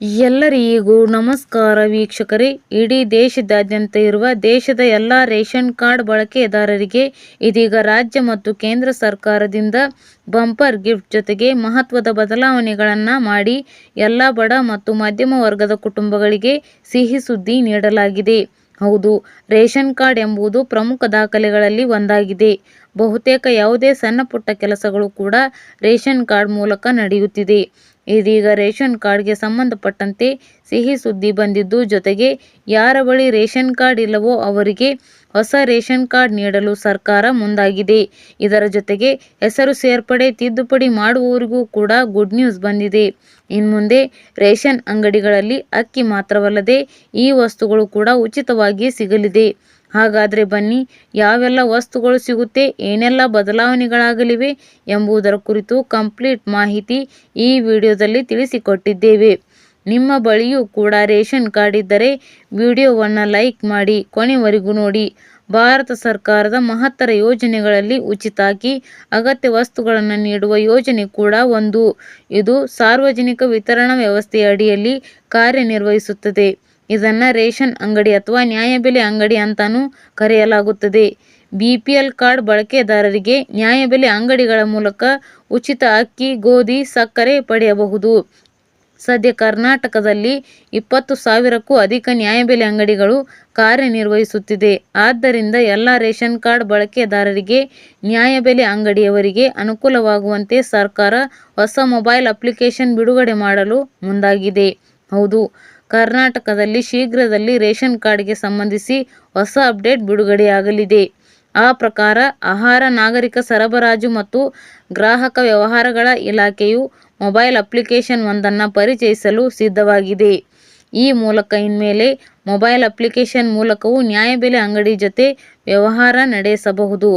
ಎಲ್ಲರಿಗೂ ನಮಸ್ಕಾರ ವೀಕ್ಷಕರೇ. ಇಡೀ ದೇಶದಾದ್ಯಂತ ಇರುವ ದೇಶದ ಎಲ್ಲ ರೇಷನ್ ಕಾರ್ಡ್ ಬಳಕೆದಾರರಿಗೆ ಇದೀಗ ರಾಜ್ಯ ಮತ್ತು ಕೇಂದ್ರ ಸರ್ಕಾರದಿಂದ ಬಂಪರ್ ಗಿಫ್ಟ್ ಜೊತೆಗೆ ಮಹತ್ವದ ಬದಲಾವಣೆಗಳನ್ನು ಮಾಡಿ ಎಲ್ಲ ಬಡ ಮತ್ತು ಮಧ್ಯಮ ವರ್ಗದ ಕುಟುಂಬಗಳಿಗೆ ಸಿಹಿ ಸುದ್ದಿ ನೀಡಲಾಗಿದೆ. ಹೌದು, ರೇಷನ್ ಕಾರ್ಡ್ ಎಂಬುದು ಪ್ರಮುಖ ದಾಖಲೆಗಳಲ್ಲಿ ಒಂದಾಗಿದೆ. ಬಹುತೇಕ ಯಾವುದೇ ಸಣ್ಣ ಪುಟ್ಟ ಕೆಲಸಗಳು ಕೂಡ ರೇಷನ್ ಕಾರ್ಡ್ ಮೂಲಕ ನಡೆಯುತ್ತಿದೆ. ಇದೀಗ ರೇಷನ್ ಕಾರ್ಡ್ಗೆ ಸಂಬಂಧಪಟ್ಟಂತೆ ಸಿಹಿ ಸುದ್ದಿ ಬಂದಿದ್ದು, ಜೊತೆಗೆ ಯಾರ ಬಳಿ ರೇಷನ್ ಕಾರ್ಡ್ ಇಲ್ಲವೋ ಅವರಿಗೆ ಹೊಸ ರೇಷನ್ ಕಾರ್ಡ್ ನೀಡಲು ಸರ್ಕಾರ ಮುಂದಾಗಿದೆ. ಇದರ ಜೊತೆಗೆ ಹೆಸರು ಸೇರ್ಪಡೆ ತಿದ್ದುಪಡಿ ಮಾಡುವವರಿಗೂ ಕೂಡ ಗುಡ್ ನ್ಯೂಸ್ ಬಂದಿದೆ. ಇನ್ಮುಂದೆ ರೇಷನ್ ಅಂಗಡಿಗಳಲ್ಲಿ ಅಕ್ಕಿ ಮಾತ್ರವಲ್ಲದೆ ಈ ವಸ್ತುಗಳು ಕೂಡ ಉಚಿತವಾಗಿ ಸಿಗಲಿದೆ. ಹಾಗಾದರೆ ಬನ್ನಿ, ಯಾವೆಲ್ಲ ವಸ್ತುಗಳು ಸಿಗುತ್ತೆ, ಏನೆಲ್ಲ ಬದಲಾವಣೆಗಳಾಗಲಿವೆ ಎಂಬುದರ ಕುರಿತು ಕಂಪ್ಲೀಟ್ ಮಾಹಿತಿ ಈ ವಿಡಿಯೋದಲ್ಲಿ ತಿಳಿಸಿಕೊಟ್ಟಿದ್ದೇವೆ. ನಿಮ್ಮ ಬಳಿಯೂ ಕೂಡ ರೇಷನ್ ಕಾರ್ಡ್ ಇದ್ದರೆ ವಿಡಿಯೋವನ್ನು ಲೈಕ್ ಮಾಡಿ ಕೊನೆವರೆಗೂ ನೋಡಿ. ಭಾರತ ಸರ್ಕಾರದ ಮಹತ್ತರ ಯೋಜನೆಗಳಲ್ಲಿ ಉಚಿತ ಅಕ್ಕಿ, ಅಗತ್ಯ ವಸ್ತುಗಳನ್ನು ನೀಡುವ ಯೋಜನೆ ಕೂಡ ಒಂದು. ಇದು ಸಾರ್ವಜನಿಕ ವಿತರಣಾ ವ್ಯವಸ್ಥೆಯ ಅಡಿಯಲ್ಲಿ ಕಾರ್ಯನಿರ್ವಹಿಸುತ್ತದೆ. ಇದನ್ನು ರೇಷನ್ ಅಂಗಡಿ ಅಥವಾ ನ್ಯಾಯಬೆಲೆ ಅಂಗಡಿ ಅಂತಾನೂ ಕರೆಯಲಾಗುತ್ತದೆ. BPL ಕಾರ್ಡ್ ಬಳಕೆದಾರರಿಗೆ ನ್ಯಾಯಬೆಲೆ ಅಂಗಡಿಗಳ ಮೂಲಕ ಉಚಿತ ಅಕ್ಕಿ, ಗೋಧಿ, ಸಕ್ಕರೆ ಪಡೆಯಬಹುದು. ಸದ್ಯ ಕರ್ನಾಟಕದಲ್ಲಿ 20,000ಕ್ಕೂ ಅಧಿಕ ನ್ಯಾಯಬೆಲೆ ಅಂಗಡಿಗಳು ಕಾರ್ಯನಿರ್ವಹಿಸುತ್ತಿದೆ. ಆದ್ದರಿಂದ ಎಲ್ಲ ರೇಷನ್ ಕಾರ್ಡ್ ಬಳಕೆದಾರರಿಗೆ ನ್ಯಾಯಬೆಲೆ ಅಂಗಡಿಯವರಿಗೆ ಅನುಕೂಲವಾಗುವಂತೆ ಸರ್ಕಾರ ಹೊಸ ಮೊಬೈಲ್ ಅಪ್ಲಿಕೇಶನ್ ಬಿಡುಗಡೆ ಮಾಡಲು ಮುಂದಾಗಿದೆ. ಹೌದು, ಕರ್ನಾಟಕದಲ್ಲಿ ಶೀಘ್ರದಲ್ಲಿ ರೇಷನ್ ಕಾರ್ಡ್ಗೆ ಸಂಬಂಧಿಸಿ ಹೊಸ ಅಪ್ಡೇಟ್ ಬಿಡುಗಡೆಯಾಗಲಿದೆ. ಆ ಪ್ರಕಾರ ಆಹಾರ, ನಾಗರಿಕ ಸರಬರಾಜು ಮತ್ತು ಗ್ರಾಹಕ ವ್ಯವಹಾರಗಳ ಇಲಾಖೆಯು ಮೊಬೈಲ್ ಅಪ್ಲಿಕೇಶನ್ ಒಂದನ್ನು ಪರಿಚಯಿಸಲು ಸಿದ್ಧವಾಗಿದೆ. ಈ ಮೂಲಕ ಇನ್ಮೇಲೆ ಮೊಬೈಲ್ ಅಪ್ಲಿಕೇಶನ್ ಮೂಲಕವೂ ನ್ಯಾಯಬೆಲೆ ಅಂಗಡಿ ಜೊತೆ ವ್ಯವಹಾರ ನಡೆಸಬಹುದು.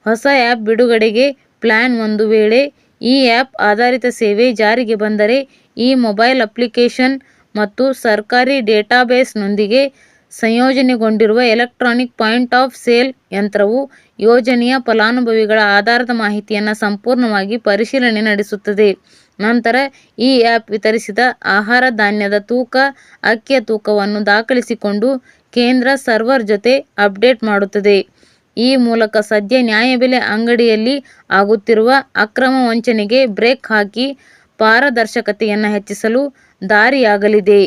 ಹೊಸ ಆ್ಯಪ್ ಬಿಡುಗಡೆಗೆ ಪ್ಲಾನ್. ಒಂದು ವೇಳೆ ಈ ಆ್ಯಪ್ ಆಧಾರಿತ ಸೇವೆ ಜಾರಿಗೆ ಬಂದರೆ ಈ ಮೊಬೈಲ್ ಅಪ್ಲಿಕೇಶನ್ ಮತ್ತು ಸರ್ಕಾರಿ ಡೇಟಾಬೇಸ್ನೊಂದಿಗೆ ಸಂಯೋಜನೆಗೊಂಡಿರುವ ಎಲೆಕ್ಟ್ರಾನಿಕ್ ಪಾಯಿಂಟ್ ಆಫ್ ಸೇಲ್ ಯಂತ್ರವು ಯೋಜನೆಯ ಫಲಾನುಭವಿಗಳ ಆಧಾರದ ಮಾಹಿತಿಯನ್ನು ಸಂಪೂರ್ಣವಾಗಿ ಪರಿಶೀಲನೆ ನಡೆಸುತ್ತದೆ. ನಂತರ ಈ ಆ್ಯಪ್ ವಿತರಿಸಿದ ಆಹಾರ ಧಾನ್ಯದ ತೂಕ, ಅಕ್ಕಿಯ ತೂಕವನ್ನು ದಾಖಲಿಸಿಕೊಂಡು ಕೇಂದ್ರ ಸರ್ವರ್ ಜೊತೆ ಅಪ್ಡೇಟ್ ಮಾಡುತ್ತದೆ. ಈ ಮೂಲಕ ಸದ್ಯ ನ್ಯಾಯಬೆಲೆ ಅಂಗಡಿಯಲ್ಲಿ ಆಗುತ್ತಿರುವ ಅಕ್ರಮ ವಂಚನೆಗೆ ಬ್ರೇಕ್ ಹಾಕಿ ಪಾರದರ್ಶಕತೆಯನ್ನು ಹೆಚ್ಚಿಸಲು ದಾರಿಯಾಗಲಿದೆ.